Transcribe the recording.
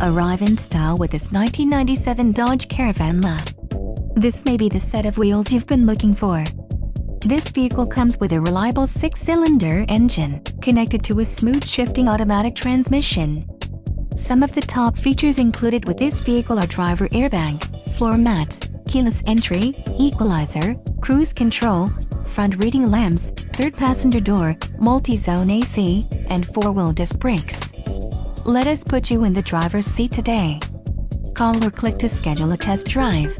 Arrive in style with this 1997 Dodge Caravan LA. This may be the set of wheels you've been looking for. This vehicle comes with a reliable 6-cylinder engine, connected to a smooth shifting automatic transmission. Some of the top features included with this vehicle are driver airbag, floor mats, keyless entry, equalizer, cruise control, front reading lamps, third passenger door, multi-zone AC, and 4-wheel disc brakes. Let us put you in the driver's seat today. Call or click to schedule a test drive.